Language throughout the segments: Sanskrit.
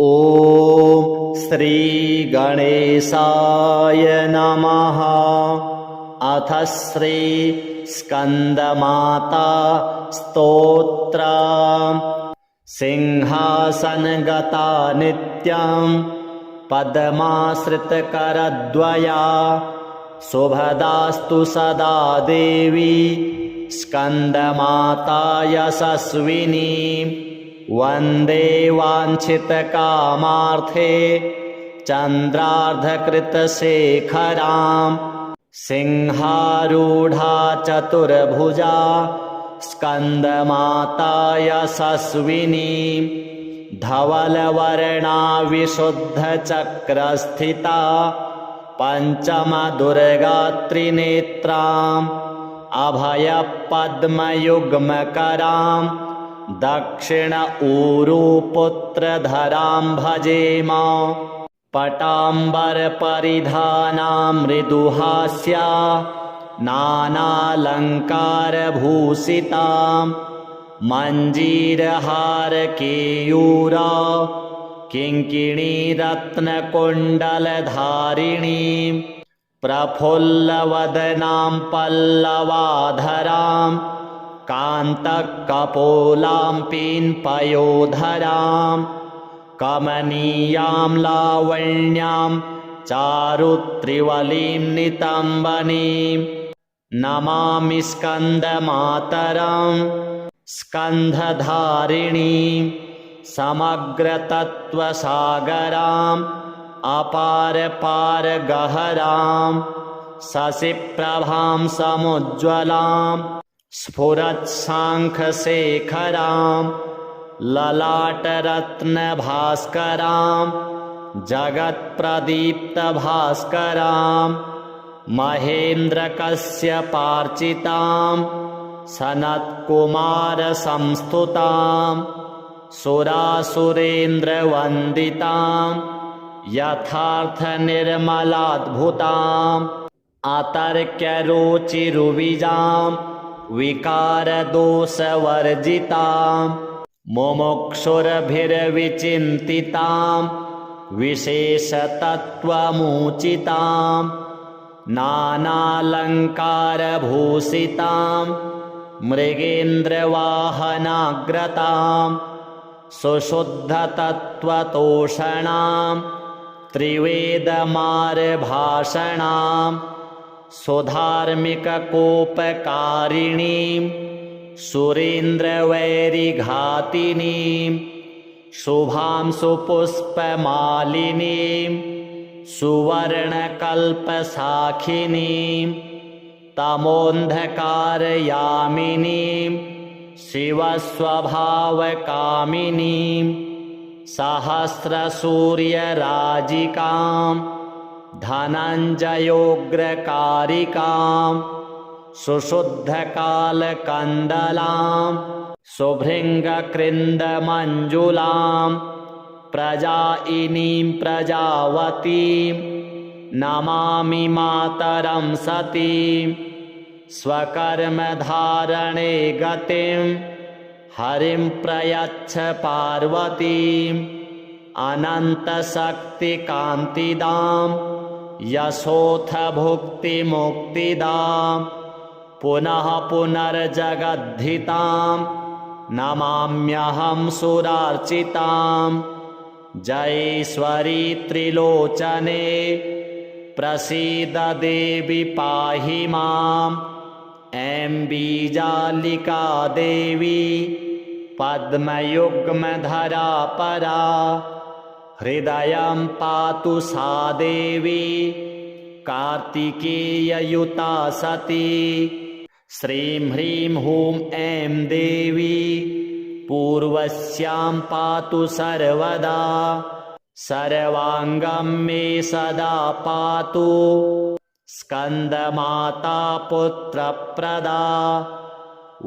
ॐ श्री गणेशाय नमः। अथ श्री स्कंदमाता स्तोत्र। सिंहासनगता नित्यं पद्माश्रितकरद्वया शुभदास्तु सदा देवी स्कंदमाता यशस्विनी। वन्दे वाञ्छितकामार्थे चन्द्रार्धकृतशेखरां सिंहारूढा चतुर्भुजा स्कन्दमाता यशस्विनी। धवलवर्णा विशुद्धचक्रस्थिता पञ्चमदुर्गा त्रिनेत्राम् अभयपद्मयुग्मकरां दक्षिण ऊरुपुत्रधरां भजेम। पटाम्बरपरिधानां मृदुहास्या नानालङ्कारभूषितां मञ्जीरहारकेयूरा किङ्किणीरत्नकुण्डलधारिणीं प्रफुल्लवदनां पल्लवाधरां कान्तकपोलां पीनपयोधरां कमनीयां लावण्यां चारुत्रिवलीं नितम्बनीं नमामि स्कन्दमातरं स्कन्धधारिणीं समग्रतत्त्वसागराम् अपारपारगहरां शशिप्रभां समुज्ज्वलां स्फुरत्शाङ्खशेखरां ललाटरत्नभास्करां जगत्प्रदीप्तभास्करां महेन्द्रकश्यपार्चितां सनत्कुमारसंस्तुतां सुरासुरेन्द्रवन्दितां यथार्थनिर्मलाद्भुताम् अतर्क्यरुचिरुविजां विकारदोषवर्जितां मुमुक्षुर्भिर्विचिन्तितां विशेषतत्त्वमुचितां नानालङ्कारभूषितां मृगेन्द्रवाहनाग्रतां सुशुद्धतत्त्वतोषणां त्रिवेदमार्भाषणां सुधार्मिककोपकारिणीं सुरेन्द्रवैरिघातिनीं शुभां सुपुष्पमालिनीं सुवर्णकल्पसाखिनीं तमोन्धकारयामिनीं शिवस्वभावकामिनीं सहस्रसूर्यराजिकां धनञ्जयोग्रकारिकां सुशुद्धकालकन्दलां सुभृङ्गकृन्दमञ्जुलां प्रजायिनीं प्रजावतीं नमामि मातरं सतीं स्वकर्मधारणे गतिं हरिं प्रयच्छ पार्वतीम् अनन्तशक्तिकान्तिदां यशोऽथ भुक्तिमुक्तिदां पुनः पुनर्जगद्धितां नमाम्यहं सुरार्चितां। जयेश्वरी त्रिलोचने प्रसीद देवी पाहि माम्। ऐं बीजालिका देवी पद्मयुग्मधरा परा हृदयं पातु सा देवी कार्तिकेययुता सती। श्रीं ह्रीं हूं ऐं देवी पूर्वस्यां पातु सर्वदा सर्वाङ्गं मे सदा पातु स्कन्दमाता पुत्रप्रदा।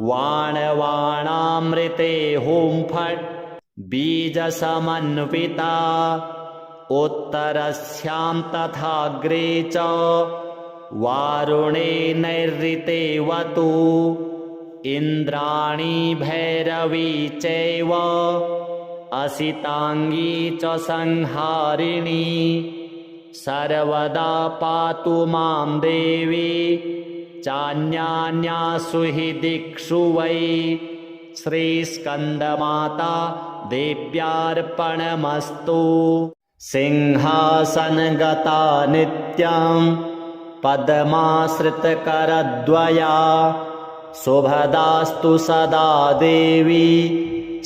वाणवाणामृते हुं फट् बीजसमन्विता उत्तरस्यां तथाग्रे च वारुणे नैऋतेवतु इन्द्राणी भैरवी चैव असिताङ्गी च संहारिणी सर्वदा पातु मां देवी चान्यान्यासु हि दिक्षु वै श्रीस्कन्दमाता देव्यार्पणमस्तु। सिंहासनगता नित्यं पद्माश्रितकरद्वया शुभदास्तु सदा देवी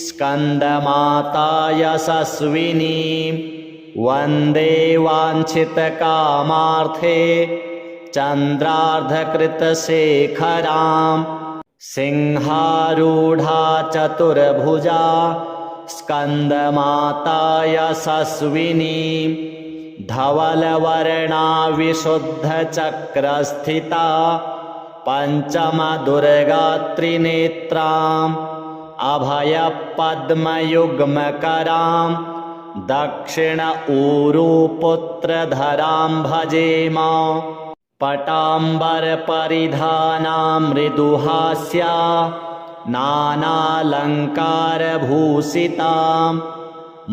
स्कन्दमाता यशस्विनी वन्दे वाञ्छितकामार्थे चन्द्रार्धकृतशेखरां सिंहारूढा चतुर्भुजा स्कन्दमाता यशस्विनी धवलवर्णा विशुद्धचक्रस्थिता पञ्चमदुर्गा त्रिनेत्राम् अभयपद्मयुग्मकरां दक्षिण ऊरुपुत्रधरां भजेम पटाम्बरपरिधानां मृदुहास्या नानालङ्कारभूषितां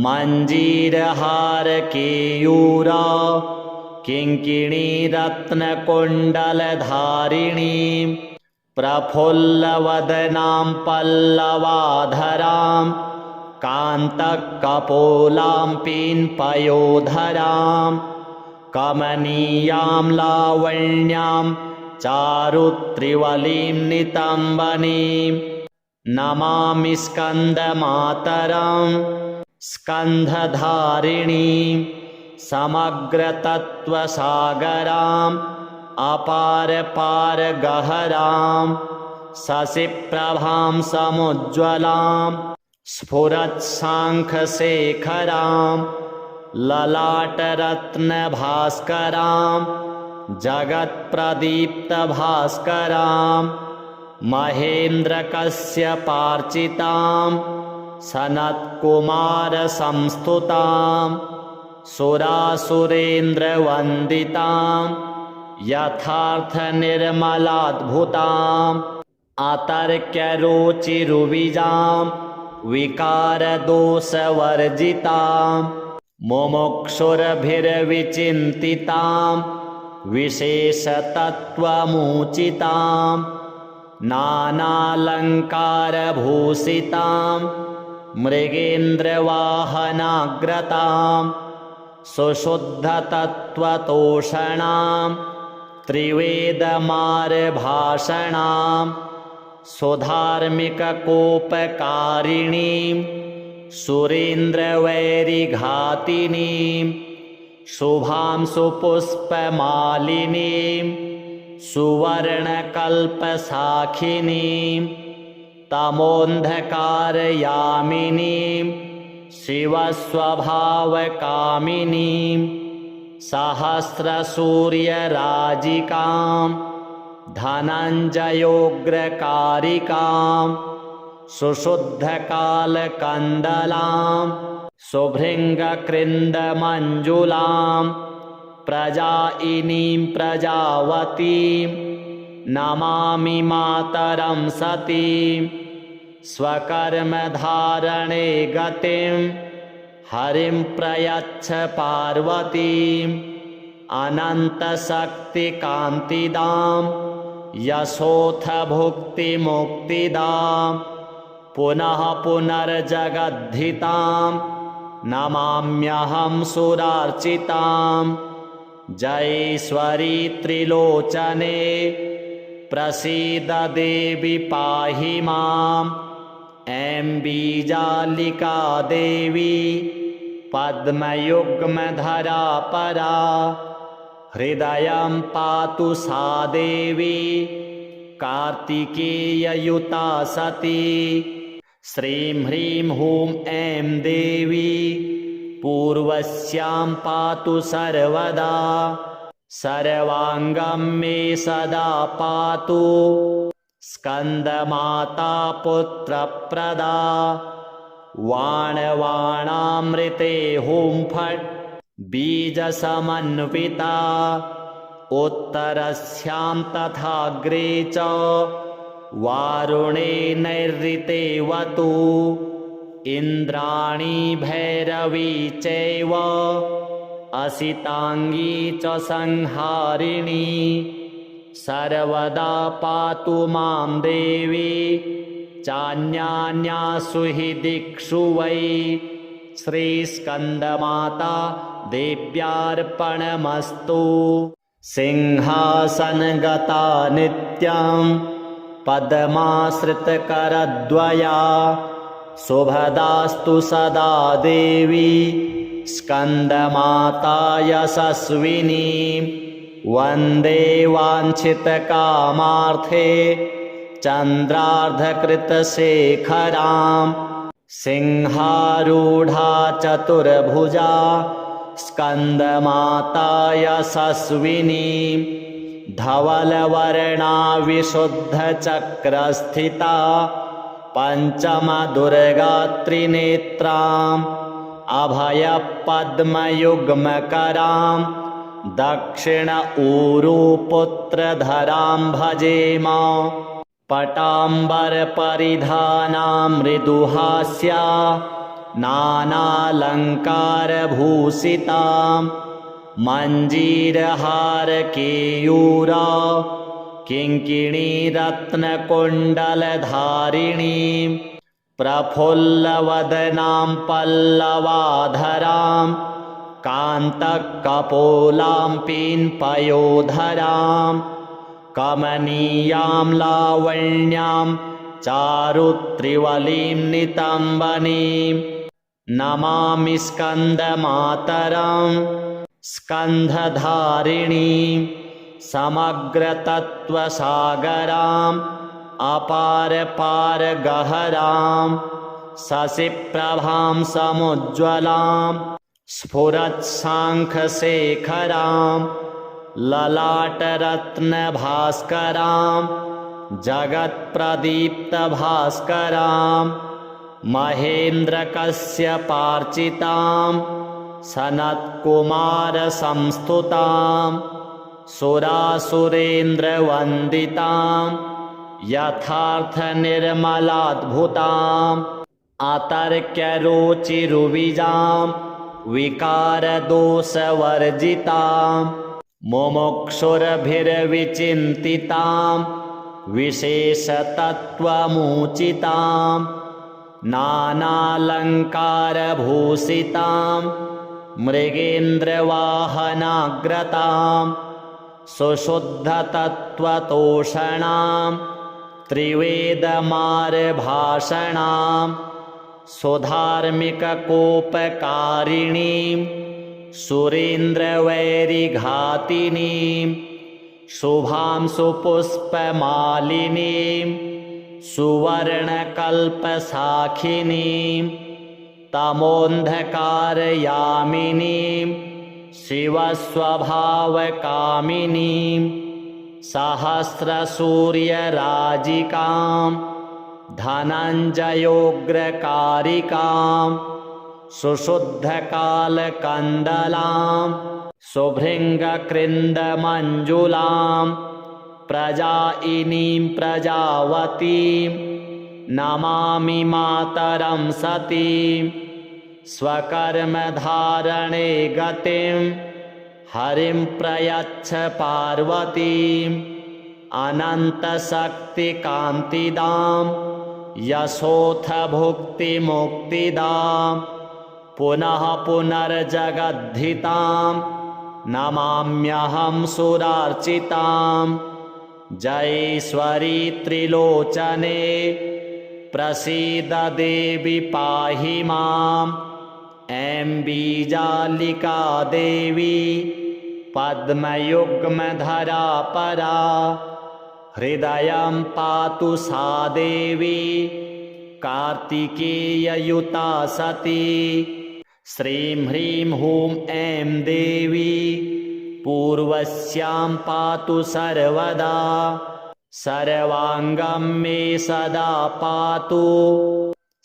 मञ्जीरहारकेयूरा किङ्किणीरत्नकुण्डलधारिणीं प्रफुल्लवदनां पल्लवाधरां कान्तकपोलां पीन्पयोधरां कमनीयां लावण्यां चारुत्रिवलीं नितम्बनीं नमामि स्कन्दमातरं स्कन्धधारिणीं समग्रतत्त्वसागराम् अपारपारगहरां शशिप्रभां समुज्ज्वलां स्फुरत्साङ्खशेखरां ललाटरत्नभास्करां जगत्प्रदीप्तभास्करां महेन्द्रकश्यपार्चितां सनत्कुमारसंस्तुतां सुरासुरेन्द्रवन्दितां यथार्थनिर्मलाद्भुताम् अतर्क्यरुचिरुविजां विकारदोषवर्जितां मुमुक्षुर्भिर्विचिन्तितां विशेषतत्त्वमुचितां नानालङ्कारभूषितां मृगेन्द्रवाहनाग्रतां सुशुद्धतत्त्वतोषणां त्रिवेदमार्भाषणां सुधार्मिककोपकारिणीं सुरेन्द्रवैरिघातिनीं शुभां सुपुष्पमालिनीं सुवर्णकल्पसाखिनीं तमोन्धकारयामिनीं शिवस्वभावकामिनीं सहस्रसूर्यराजिकां धनञ्जयोग्रकारिकां सुशुद्धकालकन्दलां सुभृङ्गकृन्दमञ्जुलां प्रजायिनीं प्रजावतीं नमामि मातरं सतीं स्वकर्मधारणे गतिं हरिं प्रयच्छ पार्वतीम् अनन्तशक्तिकान्तिदां यशोऽथ भुक्तिमुक्तिदां पुनः पुनर्जगद्धितां नमाम्यहं सुरार्चितां जयेश्वरी त्रिलोचने प्रसीद देवी पाहि माम् ऐं बीजालिका देवी पद्मयुग्मधरा परा हृदयं पातु सा देवी कार्तिकेययुता सती श्रीं ह्रीं हूं ऐं देवी पूर्वस्यां पातु सर्वदा सर्वाङ्गं मे सदा पातु स्कन्दमाता पुत्रप्रदा वाणवाणामृते हुं फट् बीजसमन्विता उत्तरस्यां तथाग्रे च वारुणे नैऋते वतु इन्द्राणी भैरवी चैव असिताङ्गी च संहारिणी सर्वदा पातु मां देवी चान्यान्यासु हि दिक्षु वै। श्रीस्कन्दमाता देव्यार्पणमस्तु। सिंहासनगता नित्यं पद्माश्रितकरद्वया शुभदास्तु सदा देवी स्कन्दमाता यशस्विनी। वन्दे वाञ्छितकामार्थे चन्द्रार्धकृतशेखरां सिंहारूढा चतुर्भुजा स्कन्दमाता यशस्विनी। धवलवर्णा विशुद्धचक्रस्थिता पञ्चमदुर्गात्रिनेत्राम् अभयपद्मयुग्मकरां दक्षिण ऊरुपुत्रधरां भजेम। पटाम्बरपरिधानां मृदुहास्या नानालङ्कारभूषितां मञ्जीरहारकेयूरा किङ्किणीरत्नकुण्डलधारिणीं प्रफुल्लवदनां पल्लवाधरां कान्तकपोलां पीन्पयोधरां कमनीयां लावण्यां चारुत्रिवलीं नितम्बनीं नमामि स्कन्दमातरं स्कन्धधारिणीं समग्रतत्त्वसागराम् अपारपारगहरां शशिप्रभां समुज्ज्वलां स्फुरत्साङ्खशेखरां ललाटरत्नभास्करां जगत्प्रदीप्तभास्करां महेन्द्रकश्यपार्चितां सनत्कुमारसंस्तुतां सुरासुरेन्द्रवन्दितां यथार्थनिर्मलाद्भुताम् अतर्क्यरुचिरुविजां विकारदोषवर्जितां मुमुक्षुर्भिर्विचिन्तितां विशेषतत्त्वमुचितां नानालङ्कारभूषितां मृगेन्द्रवाहनाग्रतां सुशुद्धतत्त्वतोषणां त्रिवेदमार्भाषणां सुधार्मिककोपकारिणीं सुरेन्द्रवैरिघातिनीं शुभां सुपुष्पमालिनीं सुवर्णकल्पसाखिनीं तमोन्धकारयामिनीं शिवस्वभावकामिनीं सहस्रसूर्यराजिकां धनञ्जयोग्रकारिकां सुशुद्धकालकन्दलां सुभृङ्गकृन्दमञ्जुलां प्रजायिनीं प्रजावतीं नमामि मातरं सतीं स्वकर्मधारणे गतिं हरिं प्रयच्छ पार्वतीम् अनन्तशक्तिकान्तिदां यशोऽथ भुक्तिमुक्तिदां पुनः पुनर्जगद्धितां नमाम्यहं सुरार्चितां जयेश्वरी त्रिलोचने प्रसीद देवी पाहि माम् ऐं बीजालिका देवी पद्मयुग्मधरा परा हृदयं पातु सा देवी कार्तिकेययुता सती श्रीं ह्रीं हूं ऐं देवी पूर्वस्यां पातु सर्वदा सर्वाङ्गं मे सदा पातु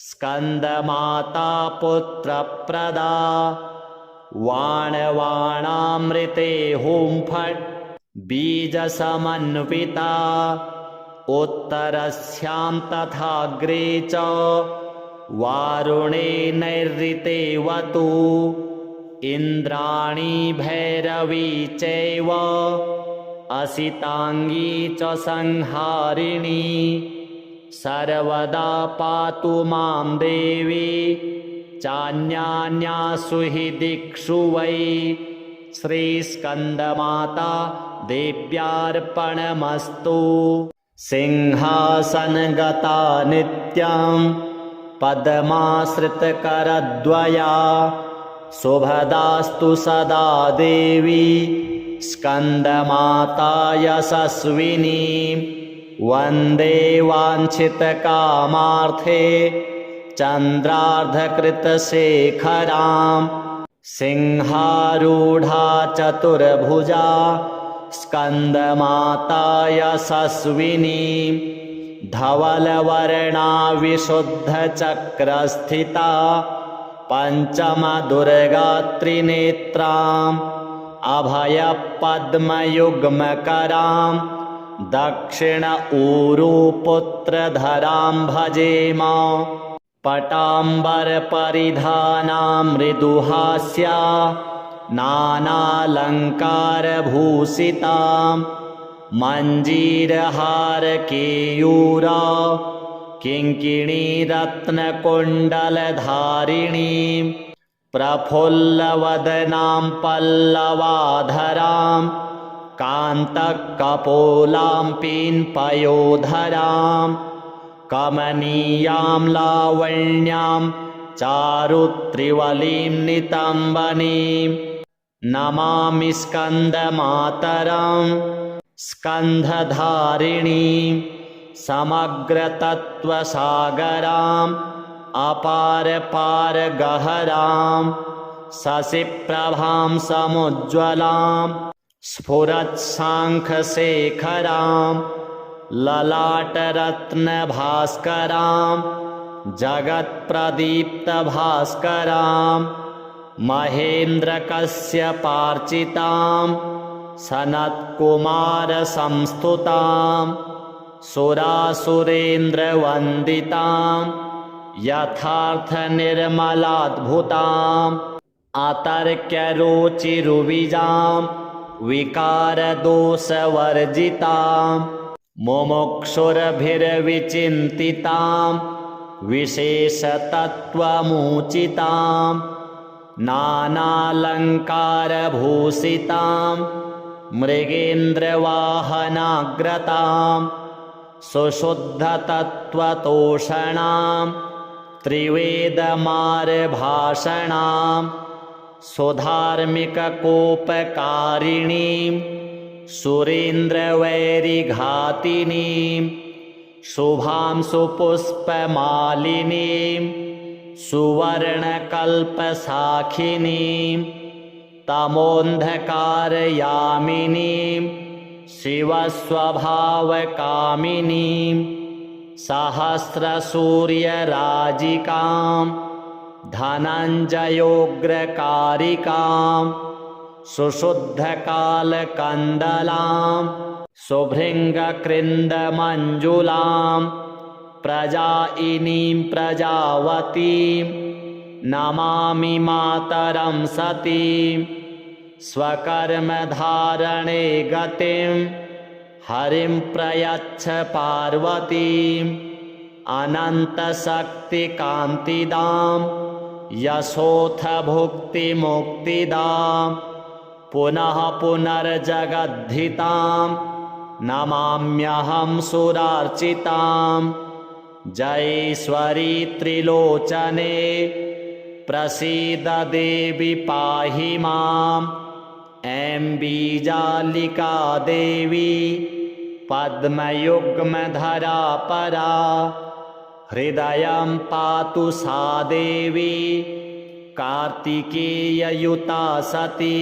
स्कन्दमाता पुत्रप्रदा वाणवाणामृते हुं फट् बीजसमन्विता उत्तरस्यां तथाग्रे च वारुणे नैऋतेवतु इन्द्राणी भैरवी चैव असिताङ्गी च संहारिणी सर्वदा पातु मां देवी चान्यान्यासु हि दिक्षु वै श्रीस्कन्दमाता देव्यार्पणमस्तु। सिंहासनगता नित्यं पद्माश्रितकरद्वया शुभदास्तु सदा देवी स्कन्दमाता यशस्विनी वन्दे वाञ्छितकामार्थे चन्द्रार्धकृतशेखरां सिंहारूढा चतुर्भुजा स्कन्दमाता यशस्विनी धवलवर्णा विशुद्धचक्रस्थिता पञ्चमदुर्गात्रिनेत्राम् अभयपद्मयुग्मकरां दक्षिण ऊरुपुत्रधरां भजेम पटाम्बरपरिधानां मृदुहास्या नानालङ्कारभूषितां मञ्जीरहारकेयूरा किङ्किणीरत्नकुण्डलधारिणीं प्रफुल्लवदनां पल्लवाधरां कान्तकपोलां पीन्पयोधरां कमनीयां लावण्यां चारुत्रिवलीं नितम्बनीं नमामि स्कन्दमातरं स्कन्धधारिणीं समग्रतत्त्वसागराम् अपारपारगहरां शशिप्रभां समुज्ज्वलां स्फुरत्साङ्खशेखरां ललाटरत्नभास्करां जगत्प्रदीप्तभास्करां महेन्द्रकश्यपार्चितां सनत्कुमारसंस्तुतां सुरासुरेन्द्रवन्दितां यथार्थनिर्मलाद्भुताम् अतर्क्यरुचिरुविजां विकारदोषवर्जितां मुमुक्षुर्भिर्विचिन्तितां विशेषतत्त्वमुचितां नानालङ्कारभूषितां मृगेन्द्रवाहनाग्रतां सुशुद्धतत्त्वतोषणां त्रिवेदमार्भाषणां सुधार्मिककोपकारिणीं सुरेन्द्रवैरिघातिनीं शुभां सुपुष्पमालिनीं सुवर्णकल्पसाखिनीं तमोन्धकारयामिनीं शिवस्वभावकामिनीं सहस्रसूर्यराजिकां धनञ्जयोग्रकारिकां सुशुद्धकालकन्दलां सुभृङ्गकृन्दमञ्जुलां प्रजायिनीं प्रजावतीं नमामि मातरं सतीं स्वकर्मधारणे गतिं हरिं प्रयच्छ पार्वतीम् अनन्तशक्तिकान्तिदां यशोऽथ भुक्तिमुक्तिदां पुनः पुनर्जगद्धितां नमाम्यहं सुरार्चितां जयेश्वरी त्रिलोचने प्रसीद देवी पाहि माम् ऐं बीजालिका देवी पद्मयुग्मधरा परा हृदयं पातु सा देवी कार्तिकेययुता सती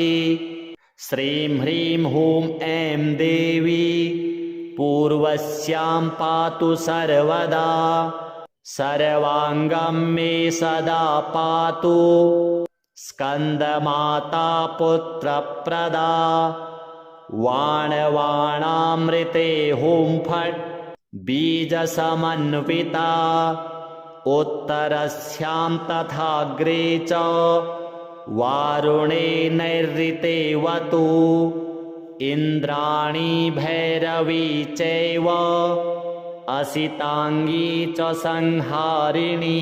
श्रीं ह्रीं हूं ऐं देवी पूर्वस्यां पातु सर्वदा सर्वाङ्गं मे सदा पातु स्कन्दमाता पुत्रप्रदा वाणवाणामृते हुं फट् बीजसमन्विता उत्तरस्यां तथाग्रे च वारुणे नैऋतेवतु इन्द्राणी भैरवी चैव असिताङ्गी च संहारिणी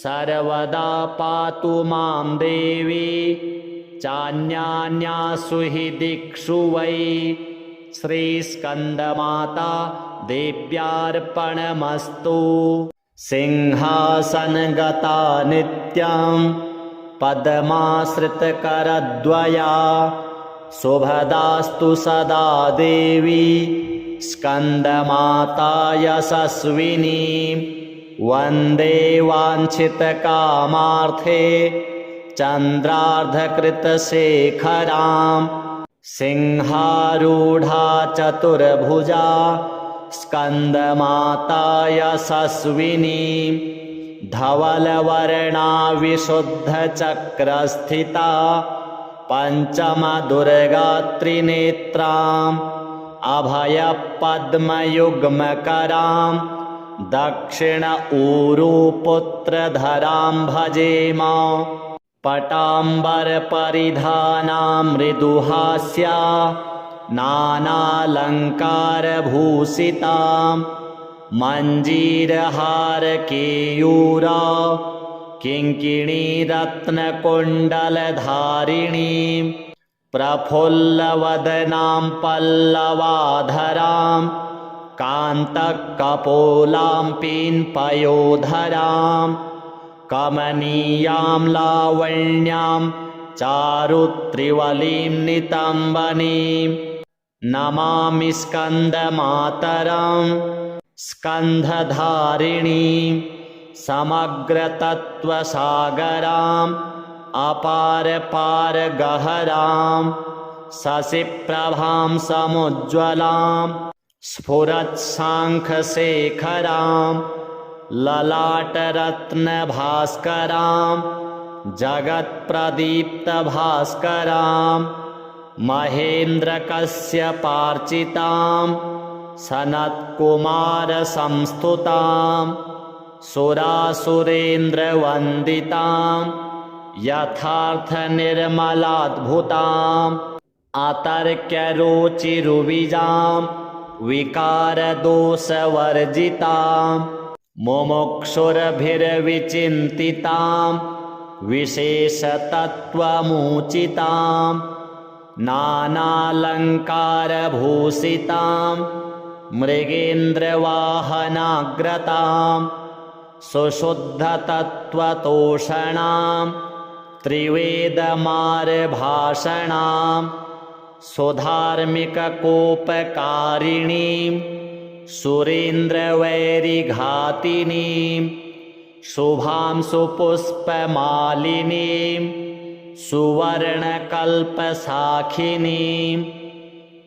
सर्वदा पातु मां देवी चान्यान्यासु हि दिक्षु वै श्रीस्कन्दमाता देव्यार्पणमस्तु। सिंहासनगता नित्यं पद्माश्रितकरद्वया शुभदास्तु सदा देवी स्कन्दमाता यशस्विनी वन्दे वाञ्छितकामार्थे चन्द्रार्धकृतशेखरां सिंहारूढा चतुर्भुजा स्कन्दमाता यशस्विनी धवलवर्णा विशुद्धचक्रस्थिता पञ्चमदुर्गात्रिनेत्राम् अभयपद्मयुग्मकरां दक्षिण ऊरुपुत्रधरां भजेम पटाम्बरपरिधानां मृदुहास्या नानालङ्कारभूषितां मञ्जीरहारकेयूरा किङ्किणीरत्नकुण्डलधारिणीं प्रफुल्लवदनां पल्लवाधरां कान्तकपोलां पीन्पयोधरां कमनीयां लावण्यां चारुत्रिवलीं नितम्बनीं नमामि स्कन्दमातरं स्कन्धधारिणीं समग्रतत्त्वसागराम् अपारपारगहरां शशिप्रभां समुज्ज्वलां स्फुरत्साङ्खशेखरां ललाटरत्नभास्करां जगत्प्रदीप्तभास्करां महेन्द्रकश्यपार्चितां सनत्कुमारसंस्तुतां सुरासुरेन्द्रवन्दितां यथार्थनिर्मलाद्भुताम् अतर्क्यरुचिरुविजां विकारदोषवर्जितां मुमुक्षुर्भिर्विचिन्तितां विशेषतत्त्वमुचितां नानालङ्कारभूषितां मृगेन्द्रवाहनाग्रतां सुशुद्धतत्त्वतोषणां त्रिवेदमार्भाषणां सुधार्मिककोपकारिणीं सुरेन्द्रवैरिघातिनीं शुभां सुपुष्पमालिनीं सुवर्णकल्पसाखिनीं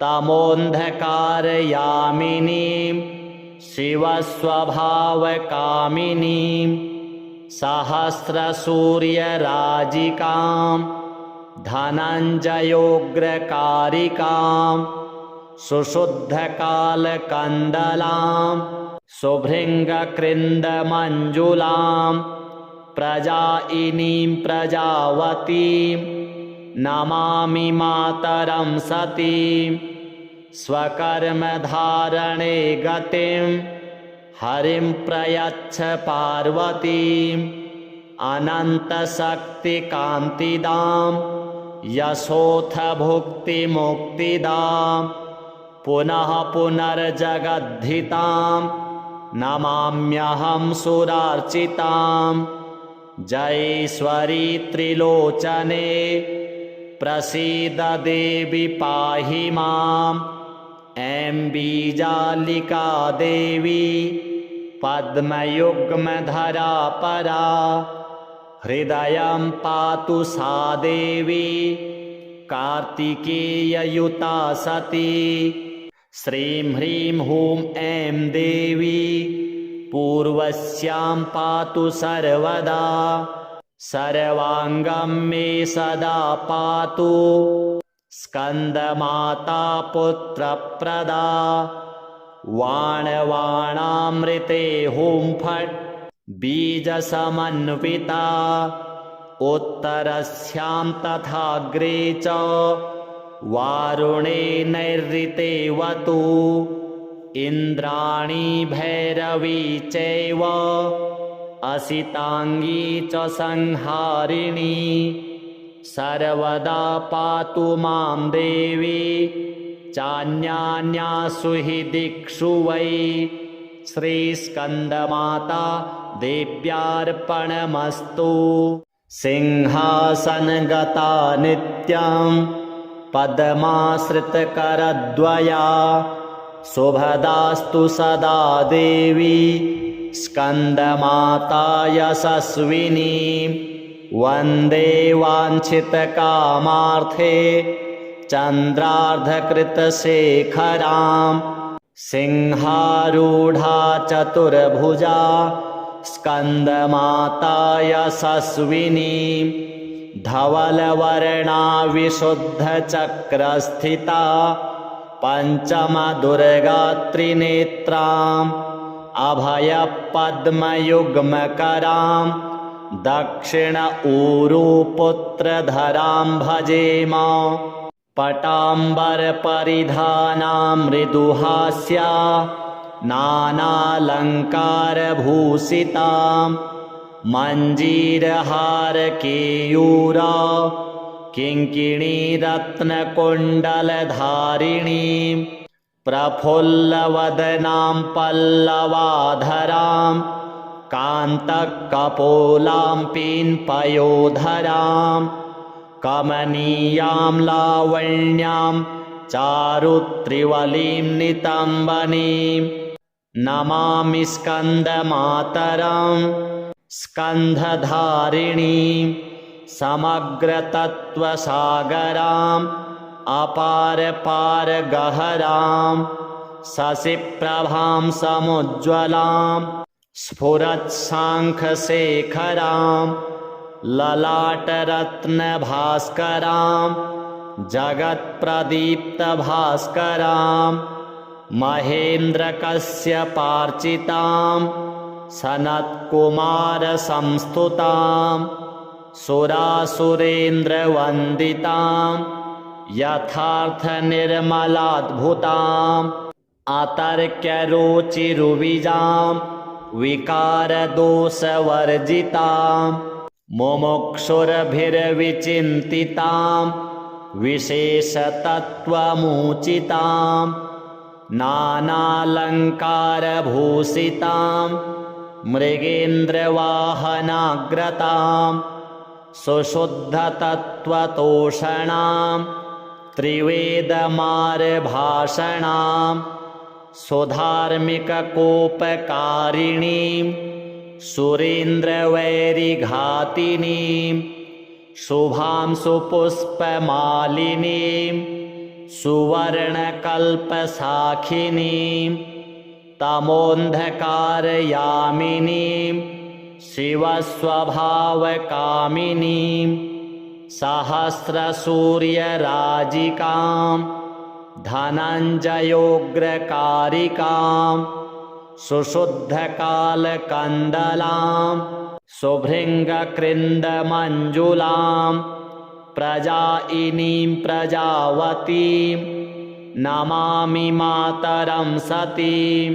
तमोन्धकारयामिनीं शिवस्वभावकामिनीं सहस्रसूर्यराजिकां धनञ्जयोग्रकारिकां सुशुद्धकालकन्दलां सुभृङ्गकृन्दमञ्जुलां प्रजायिनीं प्रजावतीं नमामि मातरं सतीं स्वकर्मधारणे गतिं हरिं प्रयच्छ पार्वतीम् अनन्तशक्तिकान्तिदां यशोऽथ भुक्तिमुक्तिदां पुनः पुनर्जगद्धितां नमाम्यहं सुरार्चितां जयेश्वरी त्रिलोचने प्रसीद देवि पाहि माम् ऐं बीजालिका देवी पद्मयुग्मधरा परा हृदयं पातु सा देवी कार्तिकेययुता सती श्रीं ह्रीं हूं ऐं देवी पूर्वस्यां पातु सर्वदा सर्वाङ्गं मे सदा पातु स्कन्दमाता पुत्रप्रदा वाणवाणामृते हुं फट् बीजसमन्विता उत्तरस्यां तथाग्रे च वारुणे नैऋतेवतु इन्द्राणी भैरवी चैव असिताङ्गी च संहारिणी सर्वदा पातु मां देवी चान्यान्यासु हि दिक्षु वै श्रीस्कन्दमाता देव्यार्पणमस्तु। सिंहासनगता नित्यं पद्माश्रितकरद्वया शुभदास्तु सदा देवी स्कन्दमाता यशस्विनी वन्दे वाञ्छितकामार्थे चन्द्रार्धकृतशेखरां सिंहारूढा चतुर्भुजा स्कन्दमाता यशस्विनी धवलवर्णा विशुद्धचक्रस्थिता पञ्चमदुर्गात्रिनेत्राम् अभयपद्मयुग्मकरां दक्षिण ऊरुपुत्रधरां भजेम पटाम्बरपरिधानां मृदुहास्या नानालङ्कारभूषितां मञ्जीरहारकेयूरा किङ्किणीरत्नकुण्डलधारिणीं प्रफुल्लवदनां पल्लवाधरां कान्तकपोलां पीन्पयोधरां कमनीयां लावण्यां चारुत्रिवलीं नितम्बनीं नमामि स्कन्दमातरं स्कन्धधारिणीं समग्रतत्त्वसागराम् अपारपारगहरां शशिप्रभां समुज्ज्वलां स्फुरत्साङ्खशेखरां ललाटरत्नभास्करां जगत्प्रदीप्तभास्करां महेन्द्रकश्यपार्चितां सनत्कुमारसंस्तुतां सुरासुरेन्द्रवन्दितां यथार्थनिर्मलाद्भुताम् अतर्क्यरुचिरुविजां विकारदोषवर्जितां मुमुक्षुर्भिर्विचिन्तितां विशेषतत्त्वमुचितां नानालङ्कारभूषितां मृगेन्द्रवाहनाग्रतां सुशुद्धतत्त्वतोषणां त्रिवेदमार्भाषणां सुधार्मिककोपकारिणीं सुरेन्द्रवैरिघातिनीं शुभां सुपुष्पमालिनीं सुवर्णकल्पसाखिनीं तमोन्धकारयामिनीं शिवस्वभावकामिनीं सहस्रसूर्यराजिकां धनञ्जयोग्रकारिकां सुशुद्धकालकन्दलां सुभृङ्गकृन्दमञ्जुलां प्रजायिनीं प्रजावतीं नमामि मातरं सतीं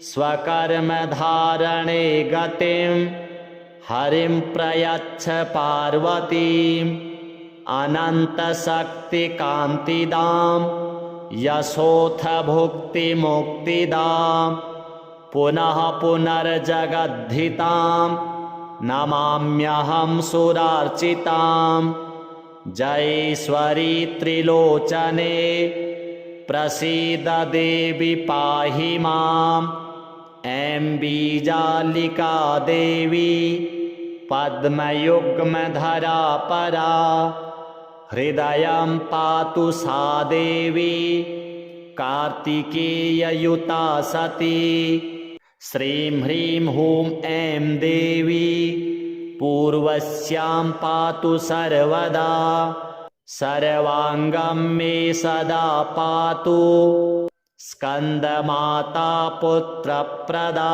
स्वकर्मधारणे गतिं हरिं प्रयच्छ पार्वतीम् अनन्तशक्तिकान्तिदां यशोऽथ भुक्तिमुक्तिदां पुनः पुनर्जगद्धितां नमाम्यहं सुरार्चितां जयेश्वरी त्रिलोचने प्रसीद देवी पाहि माम् ऐं बीजालिका देवी पद्मयुग्मधरा परा हृदयं पातु सा देवी कार्तिकेययुता सती श्रीं ह्रीं हूं ऐं देवी पूर्वस्यां पातु सर्वदा सर्वाङ्गं मे सदा पातु स्कन्दमाता पुत्रप्रदा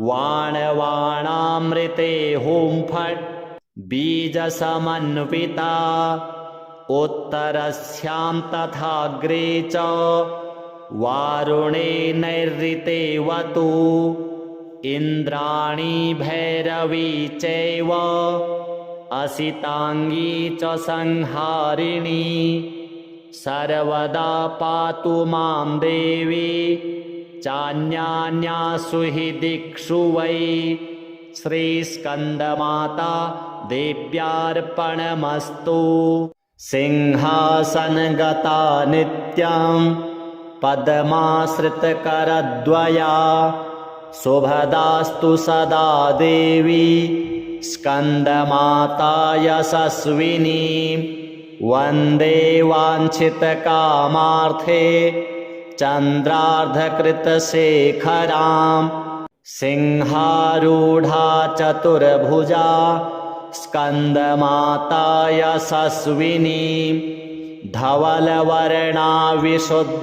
वाणवाणामृते हुं फट् बीजसमन्विता उत्तरस्यां तथाग्रे च वारुणे नैऋतेवतु इन्द्राणी भैरवी चैव असिताङ्गी च संहारिणी सर्वदा पातु मां देवी चान्यान्यासु हि दिक्षु वै श्रीस्कन्दमाता देव्यार्पणमस्तु। सिंहासनगता नित्यं पद्माश्रितकरद्वया शुभदास्तु सदा देवी स्कन्दमाता यशस्विनी वन्दे वाञ्छितकामार्थे चन्द्रार्धकृतशेखरां सिंहारूढा चतुर्भुजा स्कन्दमाता यशस्विनी धवलवर्णा विशुद्धचक्रस्थिता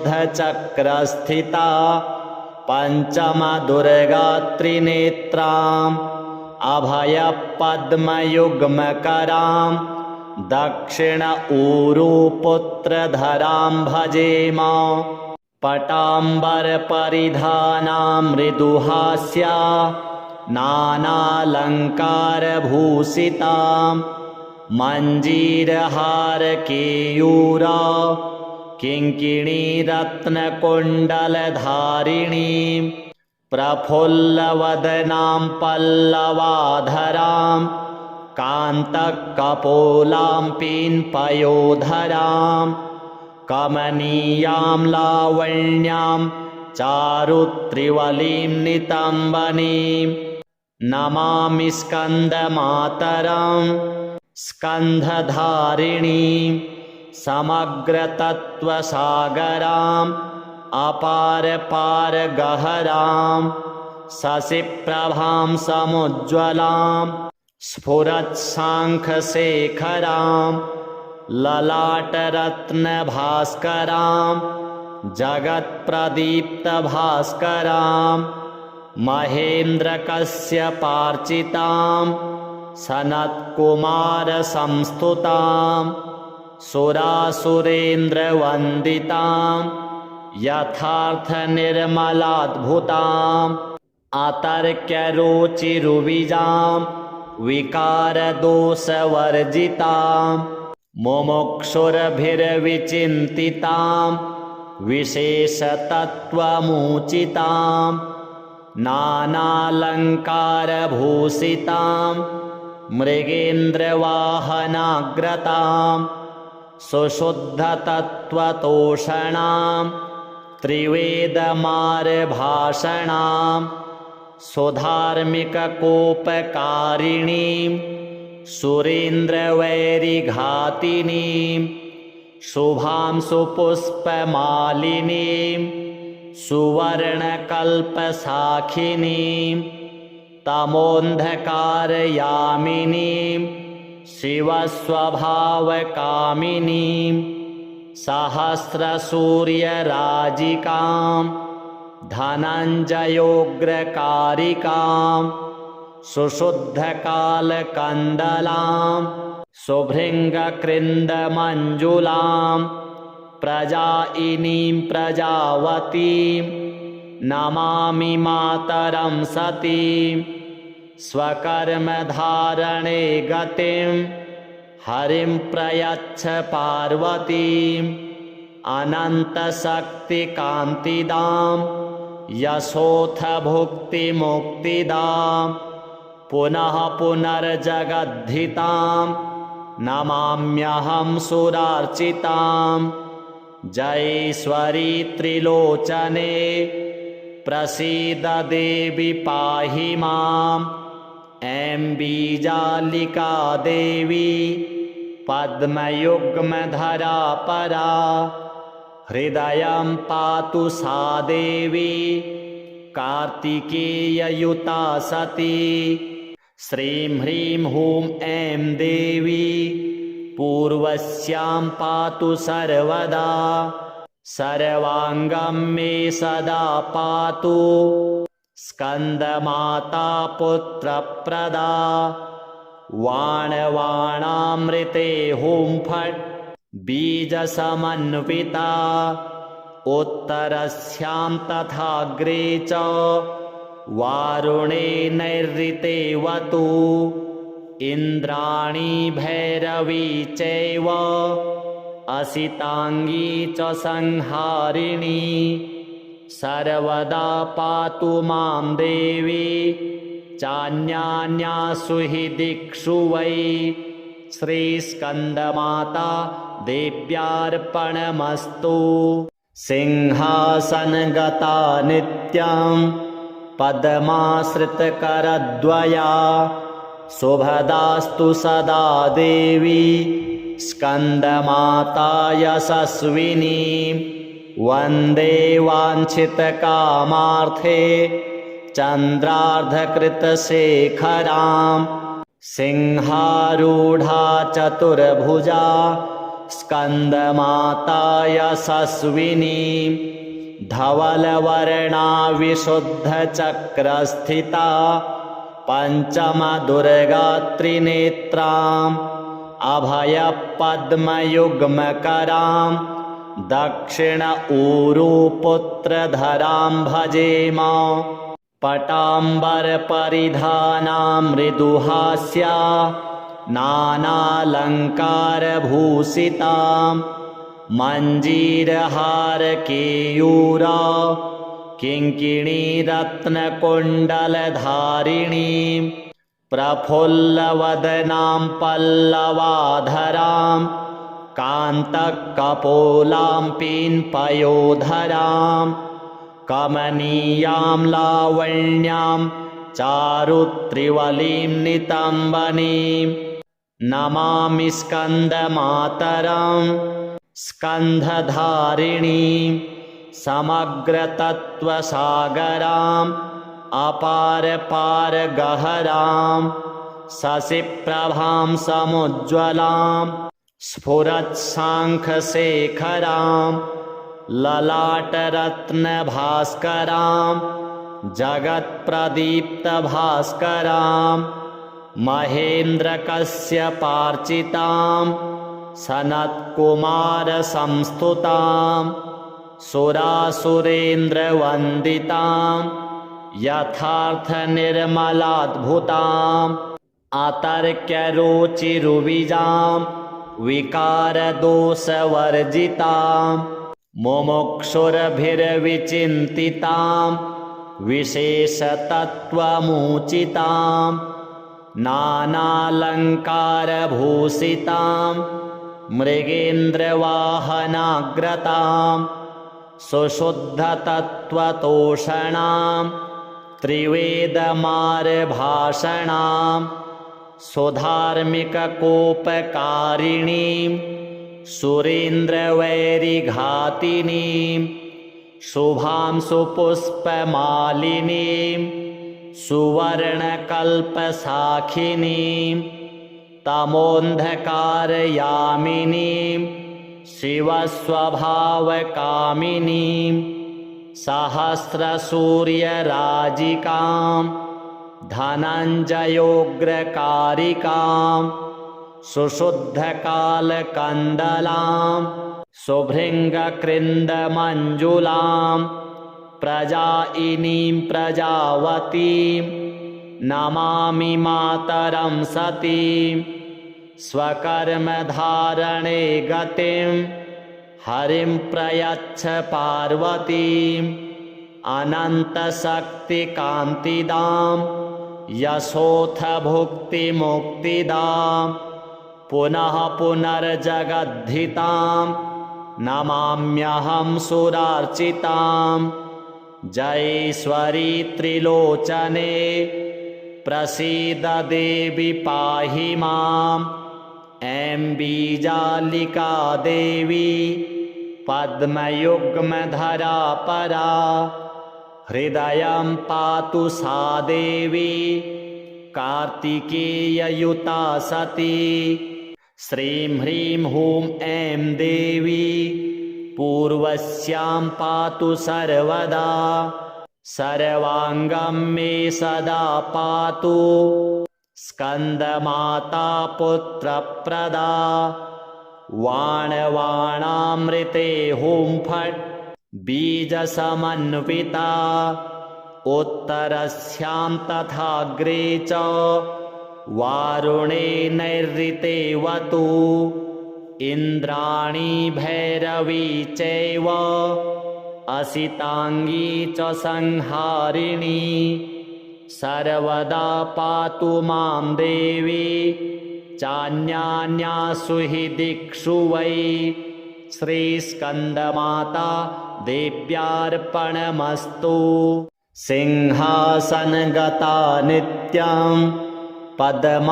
पञ्चमदुर्गात्रिनेत्राम् अभयपद्मयुग्मकरां दक्षिण ऊरुपुत्रधरां भजेम पटाम्बरपरिधानां मृदुहास्या नानालङ्कारभूषितां मञ्जीरहारकेयूरा किङ्किणीरत्नकुण्डलधारिणीं प्रफुल्लवदनां पल्लवाधरां कान्तकपोलां पीन्पयोधरां कमनीयां लावण्यां चारुत्रिवलीं नितम्बनीं नमामि स्कन्दमातरं स्कन्धधारिणीं समग्रतत्त्वसागराम् अपारपारगहरां शशिप्रभां समुज्ज्वलां स्फुरत्साङ्खशेखरां ललाटरत्नभास्करां जगत्प्रदीप्तभास्करां महेन्द्रकश्यपार्चितां सनत्कुमारसंस्तुतां सुरासुरेन्द्रवन्दितां यथार्थनिर्मलाद्भुताम् अतर्क्यरुचिरुविजां विकारदोषवर्जितां मुमुक्षुर्भिर्विचिन्तितां विशेषतत्त्वमुचितां नानालङ्कारभूषितां मृगेन्द्रवाहनाग्रतां सुशुद्धतत्त्वतोषणां त्रिवेदमार्भाषणां सुधार्मिककोपकारिणीं सुरेन्द्रवैरिघातिनीं शुभां सुपुष्पमालिनीं सुवर्णकल्पसाखिनीं तमोन्धकारयामिनीं शिवस्वभावकामिनीं सहस्रसूर्यराजिकां धनञ्जयोग्रकारिकां सुशुद्धकालकन्दलां सुभृङ्गकृन्दमञ्जुलां प्रजायिनीं प्रजावतीं नमामि मातरं सतीं स्वकर्मधारणे गतिं हरिं प्रयच्छ पार्वतीम् अनन्तशक्तिकान्तिदां यशोऽथ भुक्तिमुक्तिदां पुनः पुनर्जगद्धितां नमाम्यहं सुरार्चितां जयेश्वरी त्रिलोचने प्रसीद देवी पाहि माम् ऐं बीजालिका देवी पद्मयुग्मधरा परा हृदयं पातु सा देवी कार्तिकेययुता सती श्रीं ह्रीं हूं ऐं देवी पूर्वस्यां पातु सर्वदा सर्वाङ्गं मे सदा पातु स्कन्दमाता पुत्रप्रदा वाणवाणामृते हुं फट् बीजसमन्विता उत्तरस्यां तथाग्रे च वारुणे नैऋतेवतु इन्द्राणी भैरवी चैव असिताङ्गी च संहारिणी सर्वदा पातु मां देवी चान्यान्यासु हि दिक्षु वै श्रीस्कन्दमाता देव्यार्पणमस्तु। सिंहासनगता नित्यं पद्माश्रितकरद्वया शुभदास्तु सदा देवी स्कन्दमाता यशस्विनी वन्दे वाञ्छितकामार्थे चन्द्रार्धकृतशेखरां सिंहारूढा चतुर्भुजा स्कन्दमाता यशस्विनी धवलवर्णा विशुद्धचक्रस्थिता पञ्चमदुर्गा त्रिनेत्राम् अभयपद्मयुग्मकरां दक्षिण ऊरुपुत्रधरां भजेम पटाम्बरपरिधानां मृदुहास्या नानालङ्कारभूषितां मञ्जीरहारकेयूरा किङ्किणीरत्नकुण्डलधारिणीं प्रफुल्लवदनां पल्लवाधरां कान्तकपोलां पीन्पयोधरां कमनीयां लावण्यां चारुत्रिवलीं नितम्बनीं नमामि स्कन्दमातरं स्कन्धधारिणीं समग्रतत्त्वसागराम् अपारपारगहरां शशिप्रभां समुज्ज्वलां स्फुरत्साङ्खशेखरां ललाटरत्नभास्करां जगत्प्रदीप्तभास्करां महेन्द्रकश्यपार्चितां सनत्कुमारसंस्तुतां सुरासुरेन्द्रवन्दितां यथार्थनिर्मलाद्भुताम् अतर्क्यरुचिरुविजां विकारदोषवर्जितां मुमुक्षुर्भिर्विचिन्तितां विशेषतत्त्वमुचितां नानालङ्कारभूषितां मृगेन्द्रवाहनाग्रतां सुशुद्धतत्त्वतोषणां त्रिवेदमार्भाषणां सुधार्मिककोपकारिणीं सुरेन्द्रवैरिघातिनीं शुभां सुपुष्पमालिनीं सुवर्णकल्पसाखिनीं तमोन्धकारयामिनीं शिवस्वभावकामिनीं सहस्रसूर्यराजिकां धनञ्जयोग्रकारिकां सुशुद्धकालकन्दलां सुभृङ्गकृन्दमञ्जुलां प्रजायिनीं प्रजावतीं नमामि मातरं सतीं स्वकर्मधारणे गतिं हरिं प्रयच्छ पार्वतीम् अनन्तशक्तिकान्तिदां यशोऽथ भुक्तिमुक्तिदां पुनः पुनर्जगद्धितां नमाम्यहं सुरार्चितां जयेश्वरी त्रिलोचने प्रसीद देवी पाहि माम् ऐं बीजालिका देवी पद्मयुग्मधरा परा हृदयं पातु सा देवी कार्तिकेययुता सती श्रीं ह्रीं हूं ऐं देवी पूर्वस्यां पातु सर्वदा सर्वाङ्गं मे सदा पातु स्कन्दमाता पुत्रप्रदा वाणवाणामृते हुं फट् बीजसमन्विता उत्तरस्यां तथाग्रे च वारुणे नैऋतेवतु इन्द्राणी भैरवी चैव असिताङ्गी च संहारिणी सर्वदा पातु मां देवी चान्यान्यासु हि दिक्षु वै श्रीस्कन्दमाता देव्यार्पणमस्तु। सिंहासनगता नित्यं पद्माश्रितकरद्वया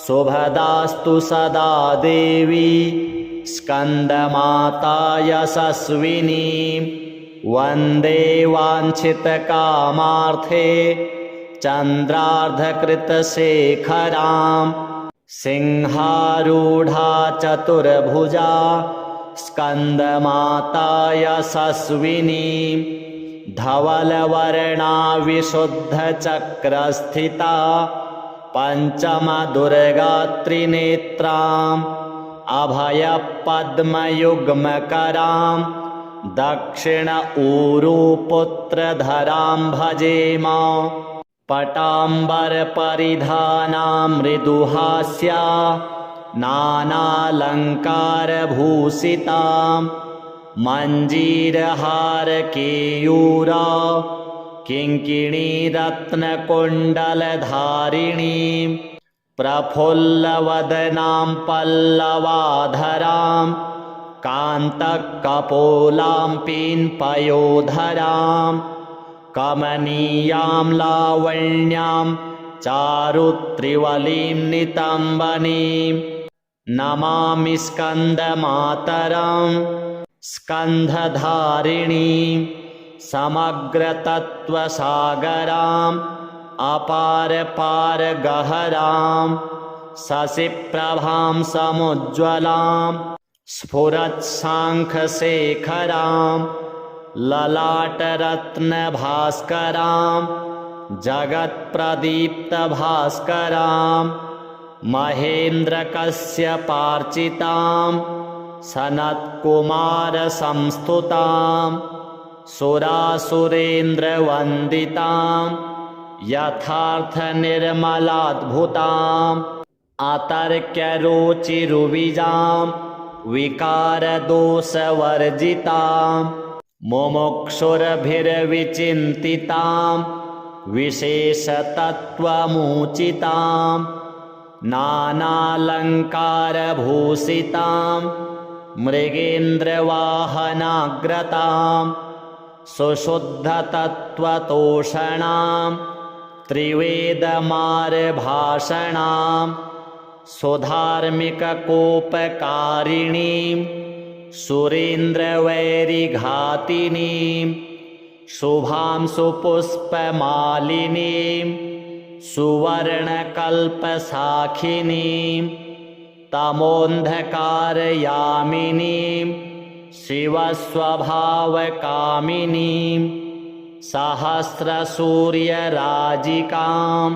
शुभदास्तु सदा देवी स्कन्दमाता यशस्विनी वन्दे वाञ्छितकामार्थे चन्द्रार्धकृतशेखरां सिंहारूढा चतुर्भुजा स्कन्दमाता यशस्विनी धवलवर्णा विशुद्धचक्रस्थिता पञ्चमदुर्गा त्रिनेत्राम् अभयपद्मयुग्मकरां दक्षिण ऊरुपुत्रधरां भजेम पटाम्बरपरिधानां मृदुहास्या नानालङ्कारभूषितां मञ्जीरहारकेयूरा किङ्किणीरत्नकुण्डलधारिणीं प्रफुल्लवदनां पल्लवाधरां कान्तकपोलां पीन्पयोधरां कमनीयां लावण्यां चारुत्रिवलीं नितम्बनीं नमामि स्कन्दमातरं स्कन्धधारिणीं समग्रतत्त्वसागराम् अपारपारगहरां शशिप्रभां समुज्ज्वलां स्फुरत्साङ्खशेखरां ललाटरत्नभास्करां जगत्प्रदीप्तभास्करां महेन्द्रकश्यपार्चितां सनत्कुमारसंस्तुतां सुरासुरेन्द्रवन्दितां यथार्थनिर्मलाद्भुताम् अतर्क्यरुचिरुविजां विकारदोषवर्जितां मुमुक्षुर्भिर्विचिन्तितां विशेषतत्त्वमुचितां नानालङ्कारभूषितां मृगेन्द्रवाहनाग्रतां सुशुद्धतत्त्वतोषणां त्रिवेदमार्भाषणां सुधार्मिककोपकारिणीं सुरेन्द्रवैरिघातिनीं शुभां सुपुष्पमालिनीं सुवर्णकल्पसाखिनीं तमोन्धकारयामिनीं शिवस्वभावकामिनीं सहस्रसूर्यराजिकां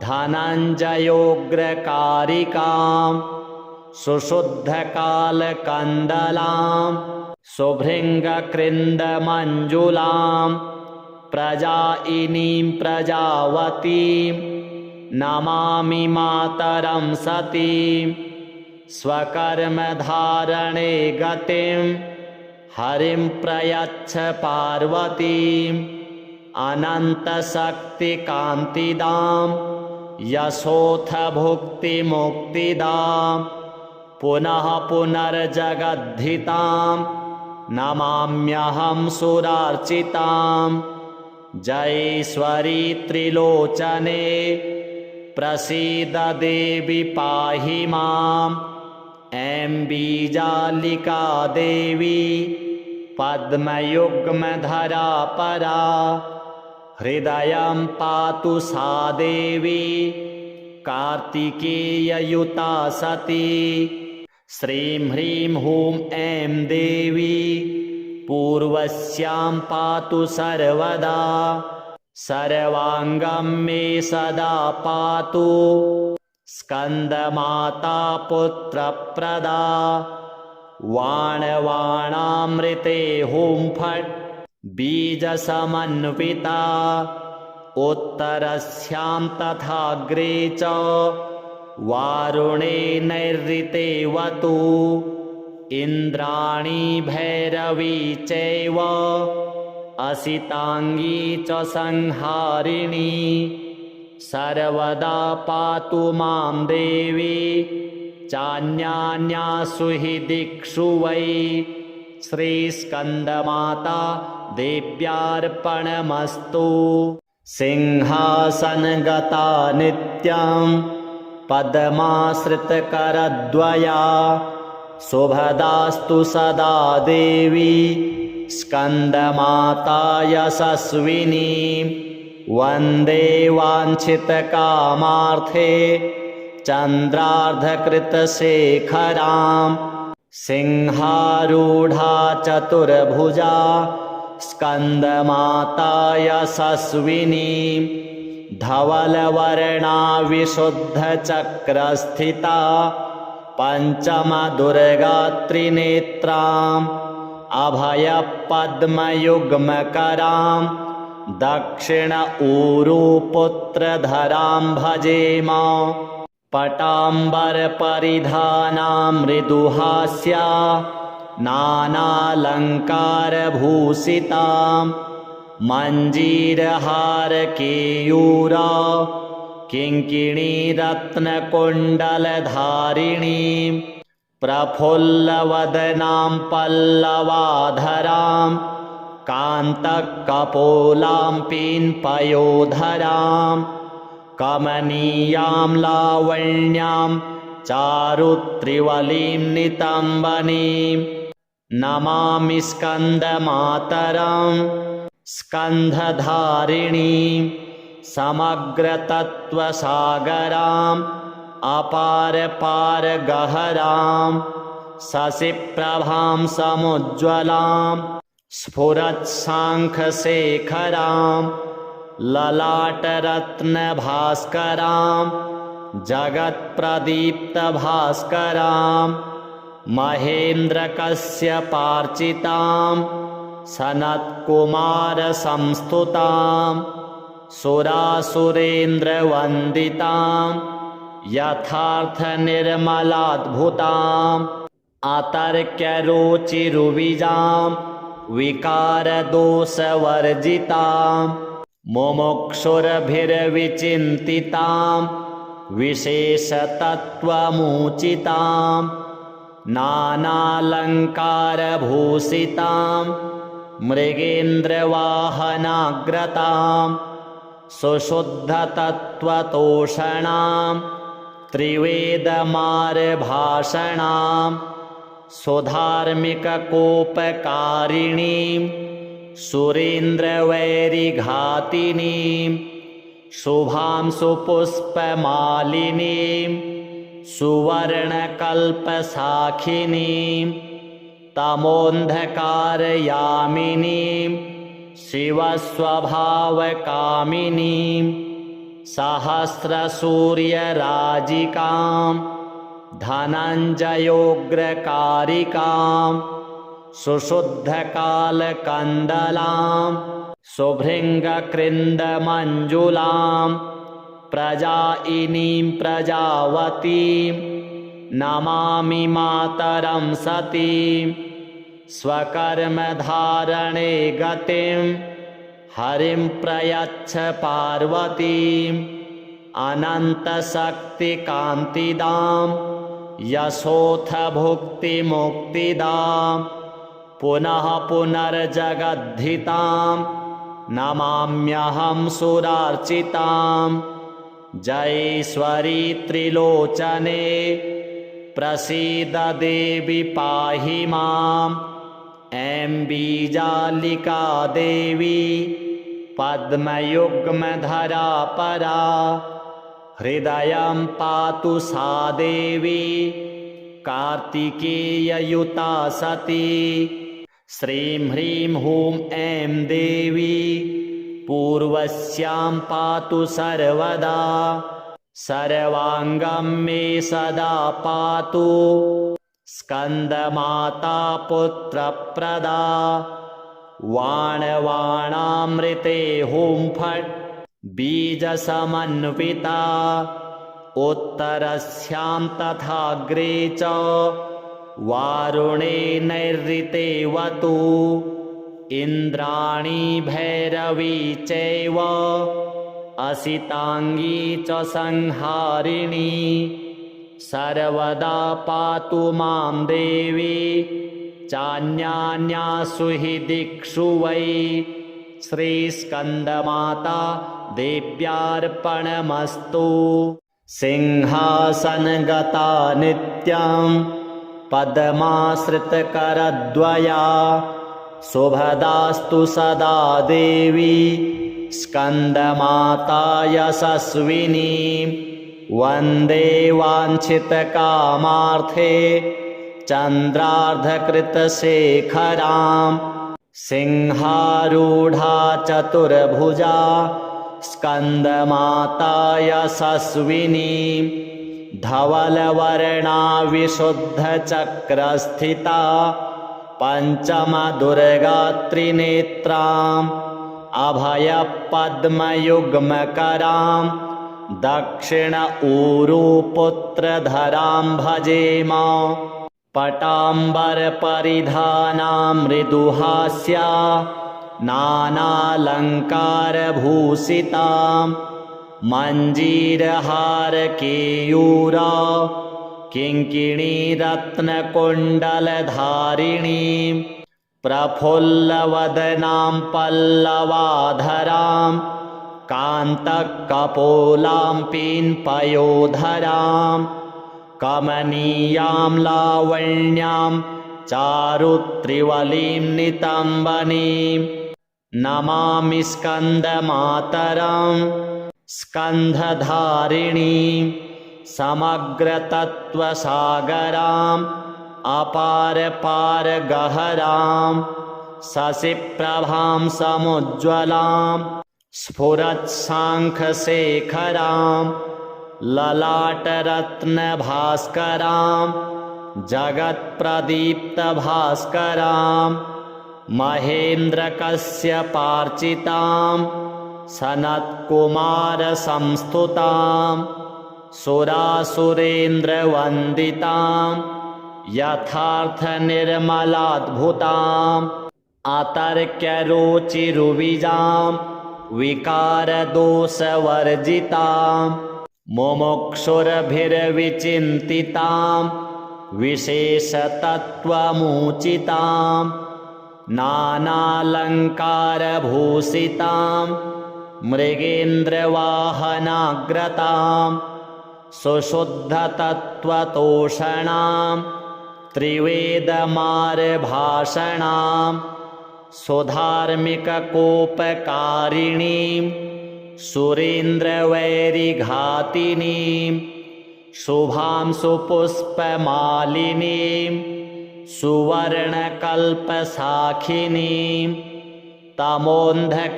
धनञ्जयोग्रकारिकां सुशुद्धकालकन्दलां सुभृङ्गकृन्दमञ्जुलां प्रजायिनीं प्रजावतीं नमामि मातरं सतीं स्वकर्मधारणे गतिं हरिं प्रयच्छ पार्वतीम् अनन्तशक्तिकान्तिदां यशोऽथ भुक्तिमुक्तिदां पुनः पुनर्जगद्धितां नमाम्यहं सुरार्चितां जयेश्वरी त्रिलोचने प्रसीद देवी पाहि माम् ऐं बीजालिका देवी पद्मयुग्मधरा परा हृदयं पातु सा देवी कार्तिकेययुता सती। श्रीं ह्रीं हूं ऐं देवी पूर्वस्यां पातु सर्वदा सर्वाङ्गं मे सदा पातु स्कन्दमाता पुत्रप्रदा वाणवाणामृते हुं फट् बीजसमन्विता उत्तरस्यां तथाग्रे च वारुणे नैऋतेवतु इन्द्राणी भैरवी चैव असिताङ्गी च संहारिणी सर्वदा पातु मां देवी चान्यान्यासु हि दिक्षु वै श्रीस्कन्दमाता देव्यार्पणमस्तु सिंहासनगता नित्यं पद्माश्रितकरद्वया शुभदास्तु सदा देवी स्कन्दमाता यशस्विनी वन्दे वाञ्छितकामार्थे चन्द्रार्धकृतशेखरां सिंहारूढा चतुर्भुजा स्कन्दमाता यशस्विनी धवलवर्णा विशुद्धचक्रस्थिता पञ्चमदुर्गा त्रिनेत्राम् अभयपद्मयुग्मकरां दक्षिण ऊरुपुत्रधरां भजेम पटाम्बरपरिधानां मृदुहास्या नानालङ्कारभूषितां मञ्जीरहारकेयूरा किङ्किणीरत्नकुण्डलधारिणीं प्रफुल्लवदनां पल्लवाधरां कान्तकपोलां पीन्पयोधरां कमनीयां लावण्यां चारुत्रिवलीं नितम्बनीं नमामि स्कन्दमातरं स्कन्धधारिणीं समग्रतत्त्वसागराम् अपारपारगहरां शशिप्रभां समुज्ज्वलां स्फुरत्साङ्खशेखरां ललाटरत्नभास्करां जगत्प्रदीप्तभास्करां महेन्द्रकश्यपार्चितां सनत्कुमारसंस्तुतां सुरासुरेन्द्रवन्दितां यथार्थनिर्मलाद्भुताम् अतर्क्यरुचिरुविजां विकारदोषवर्जितां मुमुक्षुर्भिर्विचिन्तितां विशेषतत्त्वमुचितां नानालङ्कारभूषितां मृगेन्द्रवाहनाग्रतां सुशुद्धतत्त्वतोषणां त्रिवेदमार्भाषणां सुधार्मिककोपकारिणीं सुरेन्द्रवैरिघातिनीं शुभां सुपुष्पमालिनीं सुवर्णकल्पसाखिनीं तमोन्धकारयामिनीं शिवस्वभावकामिनीं सहस्रसूर्यराजिकां धनञ्जयोग्रकारिकां सुशुद्धकालकन्दलां सुभृङ्गकृन्दमञ्जुलां प्रजायिनीं प्रजावतीं नमामि मातरं सतीं स्वकर्मधारणे गतिं हरिं प्रयच्छ पार्वतीम् अनन्तशक्तिकान्तिदां यशोऽथ भुक्तिमुक्तिदां पुनः पुनर्जगद्धितां नमाम्यहं सुरार्चितां जयेश्वरी त्रिलोचने प्रसीद देवी पाहि माम् ऐं बीजालिका देवी पद्मयुग्मधरा परा हृदयं पातु सा देवी कार्तिकेययुता सती श्रीं ह्रीं हूं ऐं देवी पूर्वस्यां पातु सर्वदा सर्वाङ्गं मे सदा पातु स्कन्दमाता पुत्रप्रदा वाणवाणामृते हुं फट् बीजसमन्विता उत्तरस्यां तथाग्रे च वारुणे नैऋतेवतु इन्द्राणी भैरवी चैव असिताङ्गी च संहारिणी सर्वदा पातु मां देवी चान्यान्यासु हि दिक्षु वै श्रीस्कन्दमाता देव्यार्पणमस्तु। सिंहासनगता नित्यं पद्माश्रितकरद्वया शुभदास्तु सदा देवी स्कन्दमाता यशस्विनी वन्दे वाञ्छितकामार्थे चन्द्रार्धकृतशेखरां सिंहारूढा चतुर्भुजा स्कन्दमाता यशस्विनी धवलवर्णा विशुद्धचक्रस्थिता पञ्चमदुर्गात्रिनेत्राम् अभयपद्मयुग्मकरां दक्षिण ऊरुपुत्रधरां भजेम पटाम्बरपरिधानां मृदुहास्या नानालङ्कारभूषितां मञ्जीरहारकेयूरा किङ्किणीरत्नकुण्डलधारिणीं प्रफुल्लवदनां पल्लवाधरां कान्तकपोलां पीन्पयोधरां कमनीयां लावण्यां चारुत्रिवलीं नितम्बनीं नमामि स्कन्दमातरं स्कन्धधारिणीं समग्रतत्त्वसागराम् अपारपारगहरां शशिप्रभां समुज्ज्वलां स्फुरत्साङ्खशेखरां ललाटरत्नभास्करां जगत्प्रदीप्तभास्करां महेन्द्रकश्यपार्चितां सनत्कुमारसंस्तुतां सुरासुरेन्द्रवन्दितां यथार्थनिर्मलाद्भुताम् अतर्क्यरुचिरुविजां विकारदोषवर्जितां मुमुक्षुर्भिर्विचिन्तितां विशेषतत्त्वमुचितां नानालङ्कारभूषितां मृगेन्द्रवाहनाग्रतां सुशुद्धतत्त्वतोषणां त्रिवेदमार्भाषणां सुधार्मिककोपकारिणीं सुरेन्द्रवैरिघातिनीं शुभां सुपुष्पमालिनीं सुवर्णकल्पसाखिनीं तमोन्धकारयामिनीं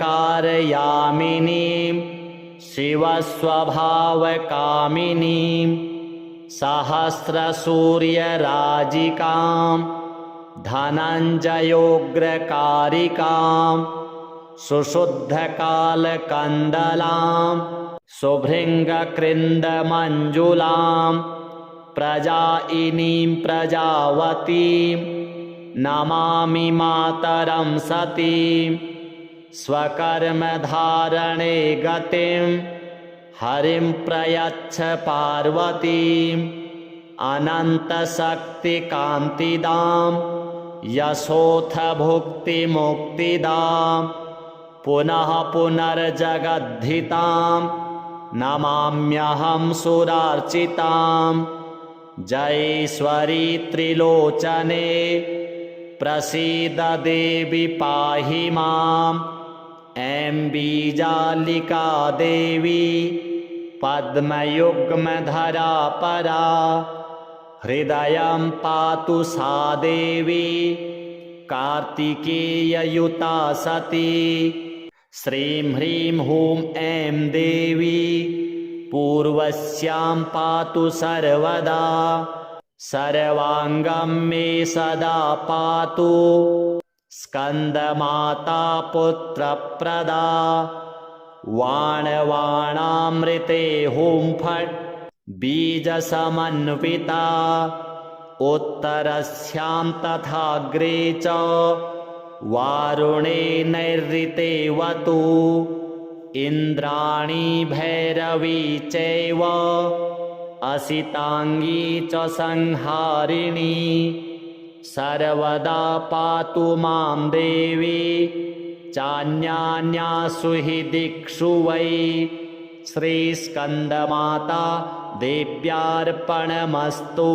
शिवस्वभावकामिनीं सहस्रसूर्यराजिकां धनञ्जयोग्रकारिकां सुशुद्धकालकन्दलां सुभृङ्गकृन्दमञ्जुलां प्रजायिनीं प्रजावतीं नमामि मातरं सतीं स्वकर्मधारणे गतिं हरिं प्रयच्छ पार्वतीम् अनन्तशक्तिकान्तिदां यशोऽथ भुक्तिमुक्तिदां पुनः पुनर्जगद्धितां नमाम्यहं सुरार्चितां जयेश्वरी त्रिलोचने प्रसीद देवी पाहि माम् ऐं बीजालिका देवी पद्मयुग्मधरा परा हृदयं पातु सा देवी कार्तिकेययुता सती श्रीं ह्रीं हूं ऐं देवी पूर्वस्यां पातु सर्वदा सर्वाङ्गं मे सदा पातु स्कन्दमाता पुत्रप्रदा वाणवाणामृते हुं फट् बीजसमन्विता उत्तरस्यां तथाग्रे च वारुणे नैऋतेवतु इन्द्राणी भैरवी चैव असिताङ्गी च संहारिणी सर्वदा पातु मां देवी चान्यान्यासु हि दिक्षु वै श्रीस्कन्दमाता देव्यार्पणमस्तु।